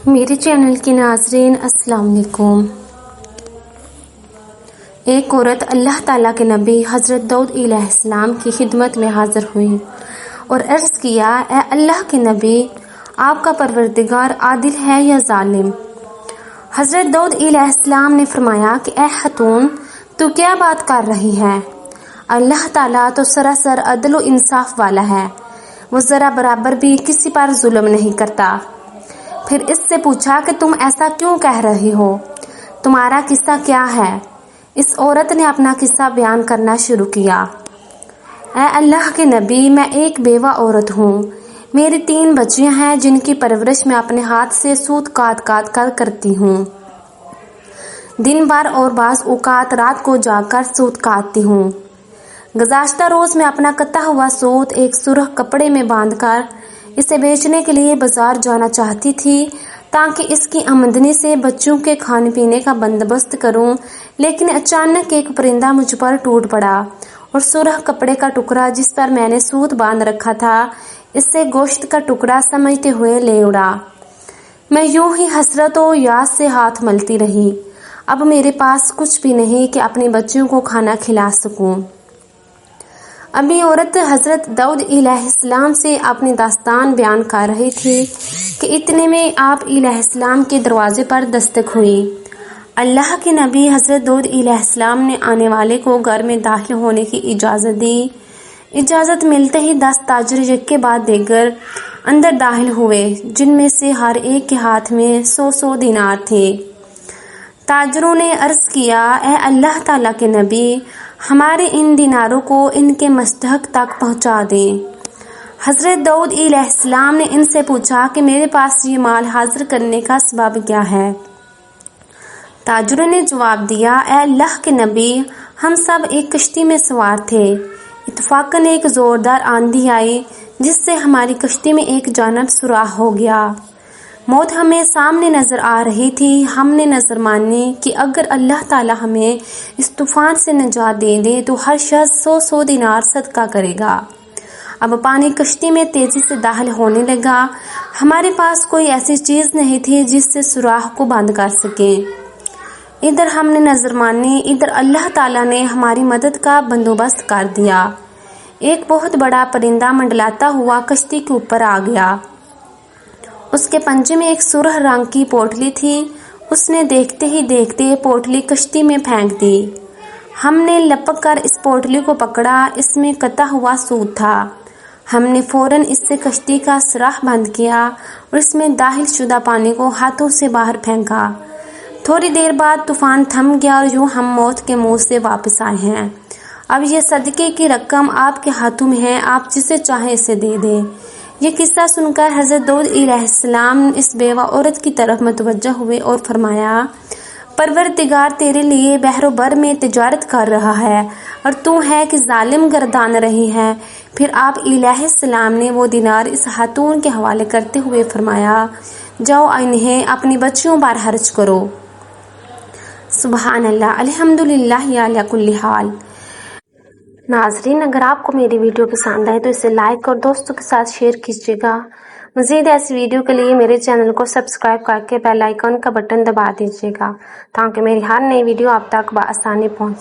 میرے چینل کے ناظرین السلام علیکم۔ ایک عورت اللہ تعالیٰ کے نبی حضرت داؤد علیہ السلام کی خدمت میں حاضر ہوئی اور عرض کیا، اے اللہ کے نبی، آپ کا پروردگار عادل ہے یا ظالم؟ حضرت داؤد علیہ السلام نے فرمایا کہ اے خاتون، تو کیا بات کر رہی ہے؟ اللہ تعالیٰ تو سراسر عدل و انصاف والا ہے، وہ ذرا برابر بھی کسی پر ظلم نہیں کرتا۔ پھر اس سے پوچھا کہ تم ایسا کیوں کہہ رہی ہو؟ تمہارا قصہ کیا ہے؟ اس عورت نے اپنا قصہ بیان کرنا شروع کیا۔ اے اللہ کے نبی، میں ایک بیوہ عورت ہوں۔ میری 3 بچیاں ہیں جن کی پرورش میں اپنے ہاتھ سے سوت کاٹ کر کرتی ہوں۔ دن بھر اور بعض اوقات رات کو جا کر سوت کاٹتی ہوں۔ گزشتہ روز میں اپنا کتا ہوا سوت ایک سرخ کپڑے میں باندھ کر اسے بیچنے کے لیے بازار جانا چاہتی تھی تاکہ اس کی آمدنی سے بچوں کے کھانے پینے کا بندوبست کروں، لیکن اچانک ایک پرندہ مجھ پر ٹوٹ پڑا اور سرخ کپڑے کا ٹکڑا جس پر میں نے سوت باندھ رکھا تھا، اس سے گوشت کا ٹکڑا سمجھتے ہوئے لے اڑا۔ میں یوں ہی حسرت و یاس سے ہاتھ ملتی رہی۔ اب میرے پاس کچھ بھی نہیں کہ اپنے بچوں کو کھانا کھلا سکوں۔ ابھی عورت حضرت داؤد علیہ السلام سے اپنی داستان بیان کر رہی تھی کہ اتنے میں آپ علیہ السلام کے دروازے پر دستک ہوئی۔ اللہ کے نبی حضرت داؤد علیہ السلام نے آنے والے کو گھر میں داخل ہونے کی اجازت دی۔ اجازت ملتے ہی 10 تاجر یک کے بعد دیگر اندر داخل ہوئے، جن میں سے ہر ایک کے ہاتھ میں 100 دینار تھے۔ تاجروں نے عرض کیا، اے اللہ تعالیٰ کے نبی، ہمارے ان دیناروں کو ان کے مستحق تک پہنچا دیں۔ حضرت داؤد علیہ السلام نے ان سے پوچھا کہ میرے پاس یہ مال حاضر کرنے کا سبب کیا ہے؟ تاجروں نے جواب دیا، اے اللہ کے نبی، ہم سب ایک کشتی میں سوار تھے۔ اتفاقاً ایک زوردار آندھی آئی جس سے ہماری کشتی میں ایک جانب سوراخ ہو گیا۔ موت ہمیں سامنے نظر آ رہی تھی۔ ہم نے نظر مانی کہ اگر اللہ تعالیٰ ہمیں اس طوفان سے نجات دے دے تو ہر شخص 100 دینار صدقہ کرے گا۔ اب پانی کشتی میں تیزی سے داخل ہونے لگا۔ ہمارے پاس کوئی ایسی چیز نہیں تھی جس سے سوراخ کو بند کر سکیں۔ ادھر ہم نے نظر مانی، ادھر اللہ تعالیٰ نے ہماری مدد کا بندوبست کر دیا۔ ایک بہت بڑا پرندہ منڈلاتا ہوا کشتی کے اوپر آ گیا۔ اس کے پنجے میں ایک سرخ رنگ کی پوٹلی تھی۔ اس نے دیکھتے ہی دیکھتے پوٹلی کشتی میں پھینک دی۔ ہم نے لپک کر اس پوٹلی کو پکڑا، اس میں کتا ہوا سوت تھا۔ ہم نے فوراً اس سے کشتی کا سوراخ بند کیا اور اس میں داخل شدہ پانی کو ہاتھوں سے باہر پھینکا۔ تھوڑی دیر بعد طوفان تھم گیا اور یوں ہم موت کے منہ سے واپس آئے ہیں۔ اب یہ صدقے کی رقم آپ کے ہاتھوں میں ہے، آپ جسے چاہیں اسے دے دیں۔ یہ قصہ سن کر حضرت داؤد علیہ السلام اس بیوہ عورت کی طرف متوجہ ہوئے اور فرمایا، پروردگار تیرے لیے بحر و بر میں تجارت کر رہا ہے اور تو ہے کہ ظالم گردان رہی ہے۔ پھر آپ علیہ السلام نے وہ دینار اس خاتون کے حوالے کرتے ہوئے فرمایا، جاؤ انہیں اپنی بچیوں پر خرچ کرو۔ سبحان اللہ، الحمدللہ علی کل حال۔ ناظرین، اگر آپ کو میری ویڈیو پسند آئے تو اسے لائک اور دوستوں کے ساتھ شیئر کیجیے گا۔ مزید ایسی ویڈیو کے لیے میرے چینل کو سبسکرائب کر کے بیل آئیکن کا بٹن دبا دیجیے گا تاکہ میری ہر نئی ویڈیو آپ تک بآسانی پہنچ